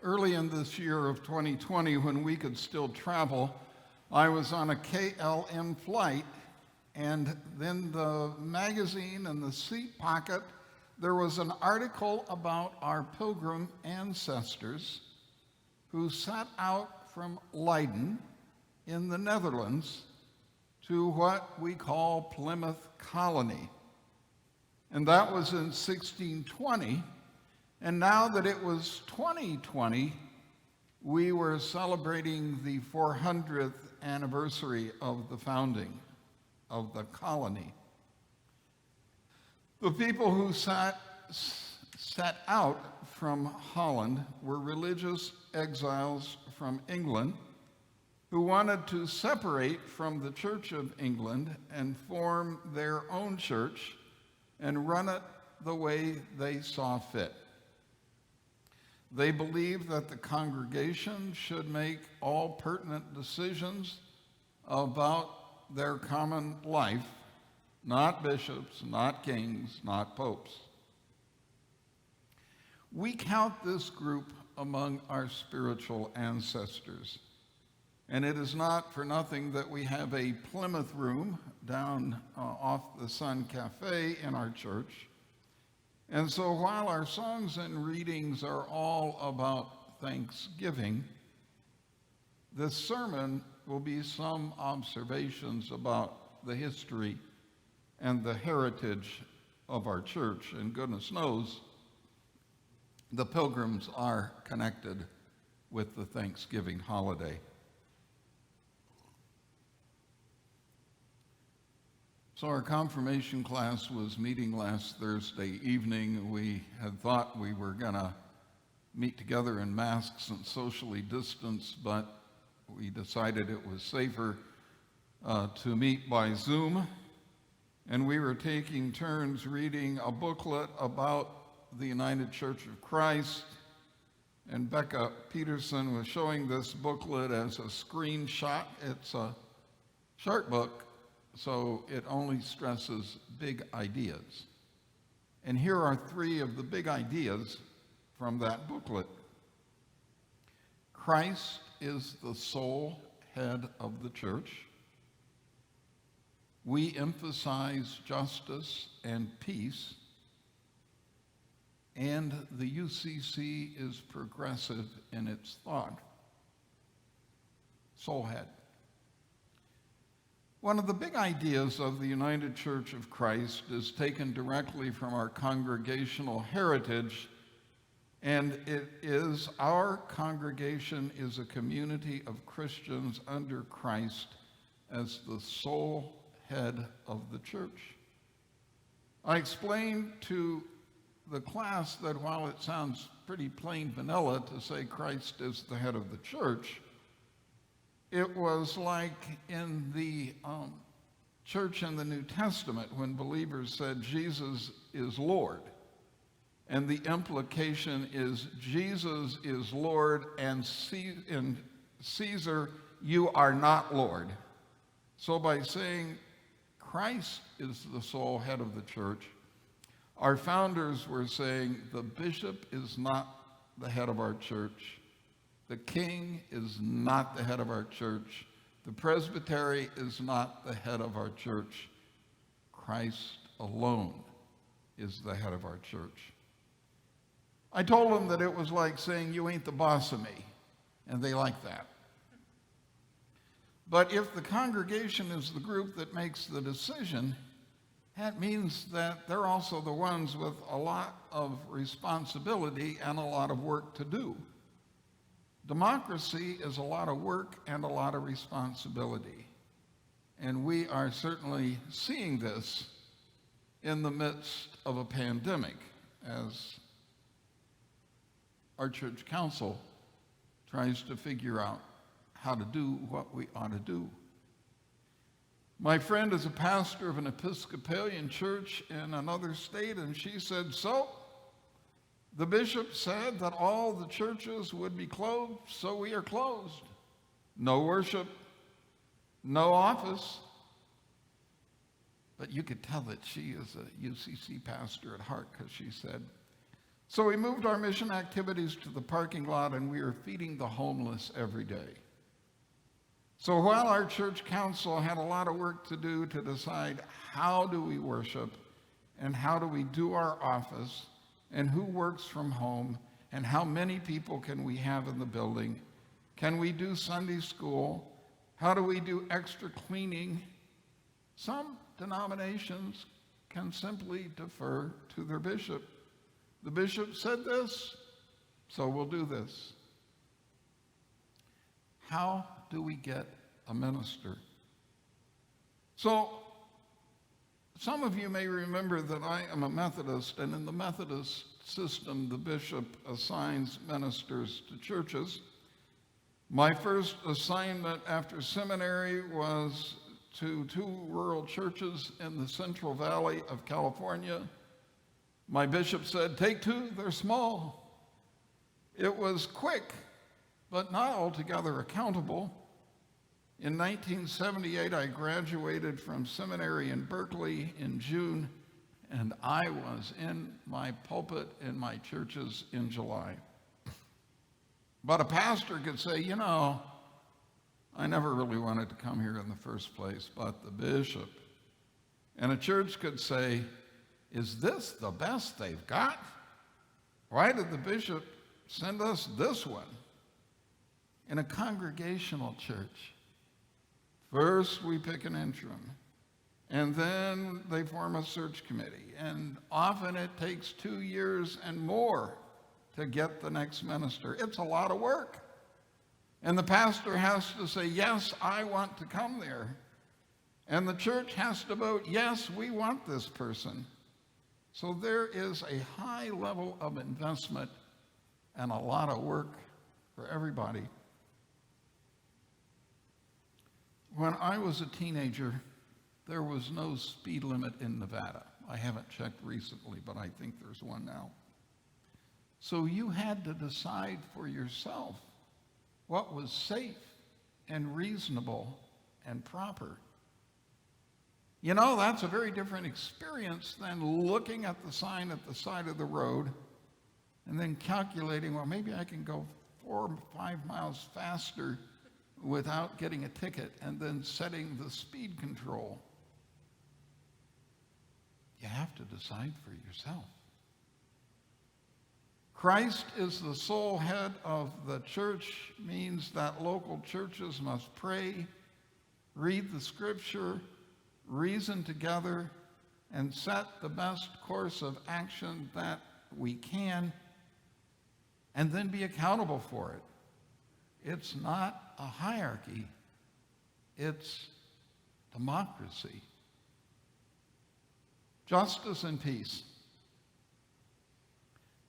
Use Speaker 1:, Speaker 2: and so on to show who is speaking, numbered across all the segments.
Speaker 1: Early in this year of 2020, when we could still travel, I was on a KLM flight, and then the magazine in the seat pocket, there was an article about our pilgrim ancestors who set out from Leiden in the Netherlands to what we call Plymouth Colony. And that was in 1620. And now that it was 2020, we were celebrating the 400th anniversary of the founding of the colony. The people who set out from Holland were religious exiles from England who wanted to separate from the Church of England and form their own church and run it the way they saw fit. They believed that the congregation should make all pertinent decisions about their common life, not bishops, not kings, not popes. We count this group among our spiritual ancestors, and it is not for nothing that we have a Plymouth room down off the Sun Cafe in our church. And so while our songs and readings are all about Thanksgiving, this sermon will be some observations about the history and the heritage of our church. And goodness knows, the pilgrims are connected with the Thanksgiving holiday. So our confirmation class was meeting last Thursday evening. We had thought we were going to meet together in masks and socially distanced, but we decided it was safer to meet by Zoom. And we were taking turns reading a booklet about the United Church of Christ. And Becca Peterson was showing this booklet as a screenshot. It's a short book, so it only stresses big ideas. And here are three of the big ideas from that booklet. Christ is the sole head of the church. We emphasize justice and peace. And the UCC is progressive in its thought. Sole head. One of the big ideas of the United Church of Christ is taken directly from our congregational heritage, and it is our congregation is a community of Christians under Christ as the sole head of the church. I explained to the class that while it sounds pretty plain vanilla to say Christ is the head of the church, it was like in the church in the New Testament when believers said Jesus is Lord. And the implication is Jesus is Lord and Caesar, you are not Lord. So by saying Christ is the sole head of the church, our founders were saying the bishop is not the head of our church. The king is not the head of our church. The presbytery is not the head of our church. Christ alone is the head of our church. I told them that it was like saying, you ain't the boss of me, and they like that. But if the congregation is the group that makes the decision, that means that they're also the ones with a lot of responsibility and a lot of work to do. Democracy is a lot of work and a lot of responsibility. And we are certainly seeing this in the midst of a pandemic as our church council tries to figure out how to do what we ought to do. My friend is a pastor of an Episcopalian church in another state, and she said, so the bishop said that all the churches would be closed, so we are closed. No worship, no office. But you could tell that she is a UCC pastor at heart because she said, So we moved our mission activities to the parking lot, and we are feeding the homeless every day. So while our church council had a lot of work to do to decide how do we worship and how do we do our office and who works from home and how many people can we have in the building, can we do Sunday school, how do we do extra cleaning, some denominations can simply defer to their bishop. The bishop said this, so we'll do this. How do we get a minister? So, some of you may remember that I am a Methodist, and in the Methodist system, the bishop assigns ministers to churches. My first assignment after seminary was to 2 rural churches in the Central Valley of California. My bishop said, take 2, they're small. It was quick, but not altogether accountable. In 1978, I graduated from seminary in Berkeley in June, and I was in my pulpit in my churches in July. But a pastor could say, you know, I never really wanted to come here in the first place, but the bishop. And a church could say, is this the best they've got? Why did the bishop send us this one? In a congregational church, first we pick an interim, and then they form a search committee, and often it takes 2 years and more to get the next minister. It's a lot of work. And the pastor has to say, yes, I want to come there. And the church has to vote, yes, we want this person. So there is a high level of investment and a lot of work for everybody. When I was a teenager, there was no speed limit in Nevada. I haven't checked recently, but I think there's one now. So you had to decide for yourself what was safe and reasonable and proper. You know, that's a very different experience than looking at the sign at the side of the road and then calculating, well, maybe I can go 4 or 5 miles faster without getting a ticket, and then setting the speed control. You have to decide for yourself. Christ is the sole head of the church means that local churches must pray, read the scripture, reason together, and set the best course of action that we can, and then be accountable for it. It's not a hierarchy, it's democracy. Justice and peace.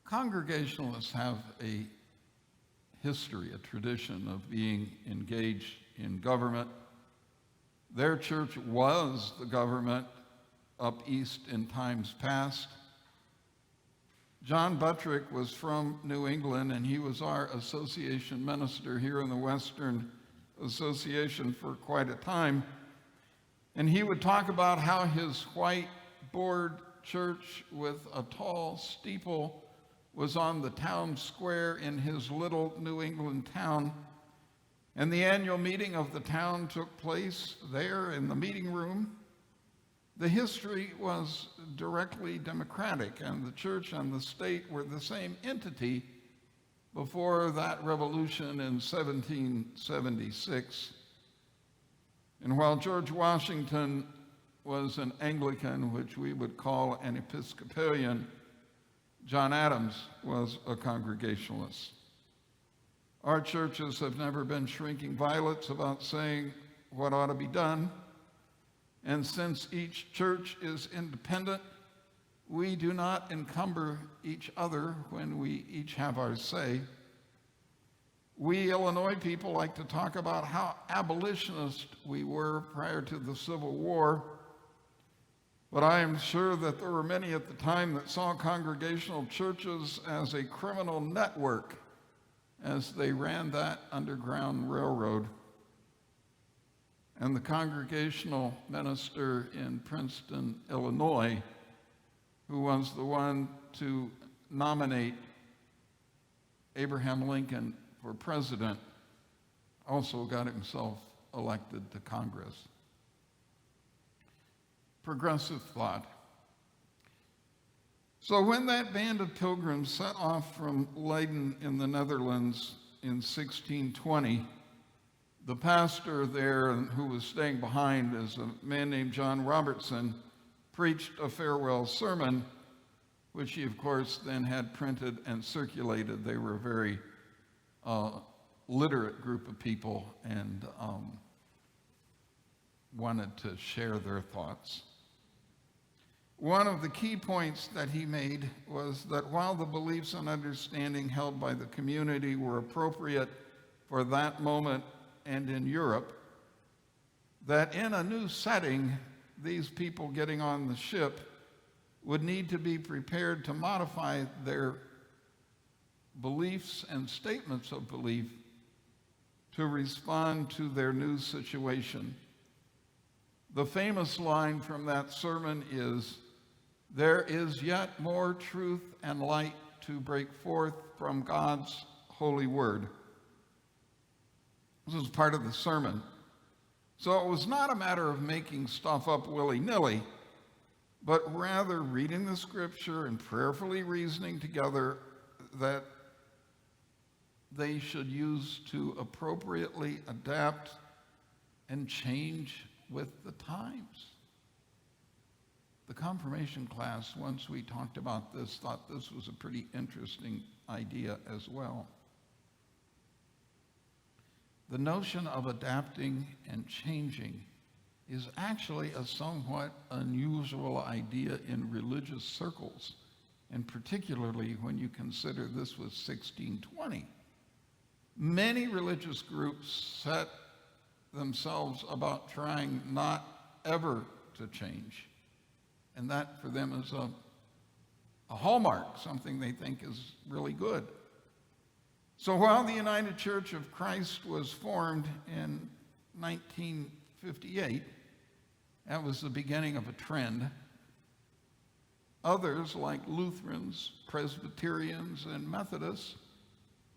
Speaker 1: Congregationalists have a history, a tradition of being engaged in government. Their church was the government up east in times past. John Buttrick was from New England, and he was our association minister here in the Western Association for quite a time. And he would talk about how his white board church with a tall steeple was on the town square in his little New England town. And the annual meeting of the town took place there in the meeting room. The history was directly democratic, and the church and the state were the same entity before that revolution in 1776. And while George Washington was an Anglican, which we would call an Episcopalian, John Adams was a Congregationalist. Our churches have never been shrinking violets about saying what ought to be done. And since each church is independent, we do not encumber each other when we each have our say. We Illinois people like to talk about how abolitionist we were prior to the Civil War, but I am sure that there were many at the time that saw congregational churches as a criminal network as they ran that underground railroad. And the congregational minister in Princeton, Illinois, who was the one to nominate Abraham Lincoln for president, also got himself elected to Congress. Progressive thought. So when that band of pilgrims set off from Leiden in the Netherlands in 1620, the pastor there who was staying behind is a man named John Robertson, preached a farewell sermon, which he, of course, then had printed and circulated. They were a very literate group of people and wanted to share their thoughts. One of the key points that he made was that while the beliefs and understanding held by the community were appropriate for that moment and in Europe, that in a new setting, these people getting on the ship would need to be prepared to modify their beliefs and statements of belief to respond to their new situation. The famous line from that sermon is, "There is yet more truth and light to break forth from God's holy word." This was part of the sermon. So it was not a matter of making stuff up willy-nilly, but rather reading the scripture and prayerfully reasoning together that they should use to appropriately adapt and change with the times. The confirmation class, once we talked about this, thought this was a pretty interesting idea as well. The notion of adapting and changing is actually a somewhat unusual idea in religious circles, and particularly when you consider this was 1620. Many religious groups set themselves about trying not ever to change, and that for them is a hallmark, something they think is really good. So while the United Church of Christ was formed in 1958, that was the beginning of a trend. Others, like Lutherans, Presbyterians, and Methodists,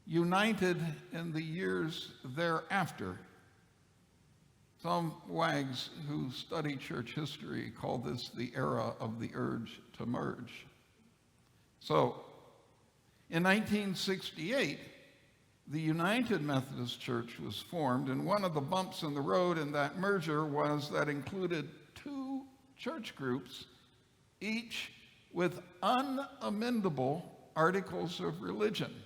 Speaker 1: united in the years thereafter. Some wags who study church history call this the era of the urge to merge. So, in 1968, the United Methodist Church was formed, and one of the bumps in the road in that merger was that included two church groups, each with unamendable articles of religion.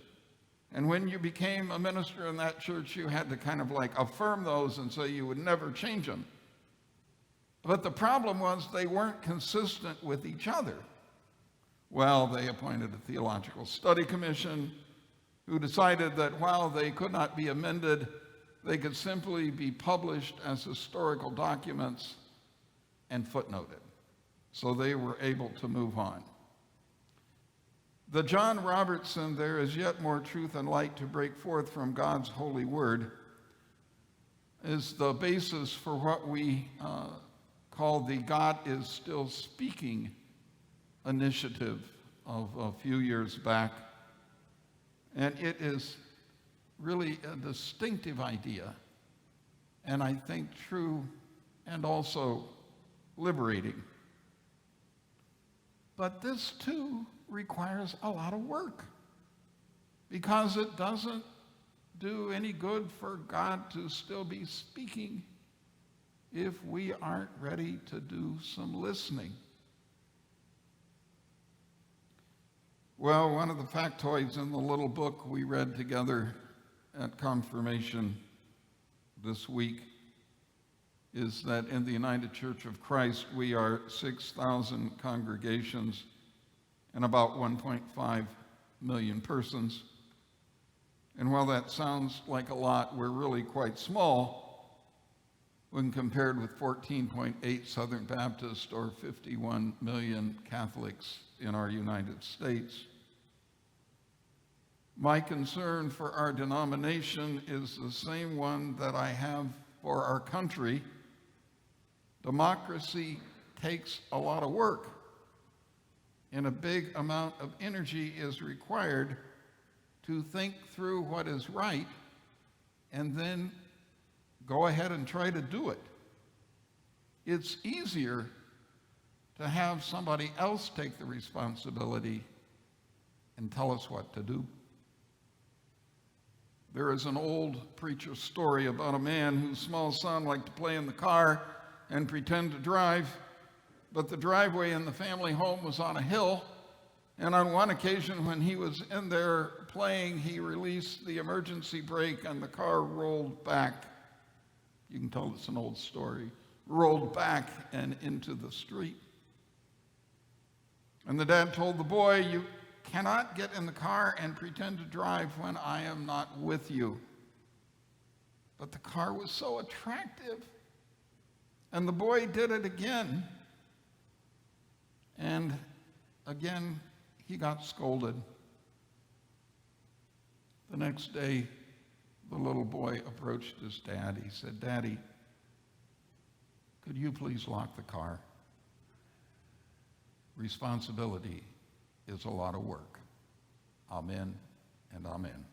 Speaker 1: And when you became a minister in that church, you had to kind of like affirm those and say you would never change them. But the problem was they weren't consistent with each other. Well, they appointed a theological study commission who decided that while they could not be amended, they could simply be published as historical documents and footnoted. So they were able to move on. The John Robertson, "There is yet more truth and light to break forth from God's holy word," is the basis for what we call the God is Still Speaking initiative of a few years back. And it is really a distinctive idea, and I think true and also liberating. But this too requires a lot of work, because it doesn't do any good for God to still be speaking if we aren't ready to do some listening. Well, one of the factoids in the little book we read together at confirmation this week is that in the United Church of Christ, we are 6,000 congregations and about 1.5 million persons. And while that sounds like a lot, we're really quite small when compared with 14.8 Southern Baptists or 51 million Catholics in our United States. My concern for our denomination is the same one that I have for our country. Democracy takes a lot of work. and a big amount of energy is required to think through what is right and then go ahead and try to do it. It's easier to have somebody else take the responsibility and tell us what to do. There is an old preacher story about a man whose small son liked to play in the car and pretend to drive, but the driveway in the family home was on a hill, and on one occasion when he was in there playing, he released the emergency brake and the car rolled back. You can tell it's an old story. Rolled back and into the street. And the dad told the boy, "You cannot get in the car and pretend to drive when I am not with you." But the car was so attractive. And the boy did it again. And again, he got scolded. The next day, the little boy approached his dad. He said, "Daddy, could you please lock the car? Responsibility is a lot of work." Amen and amen.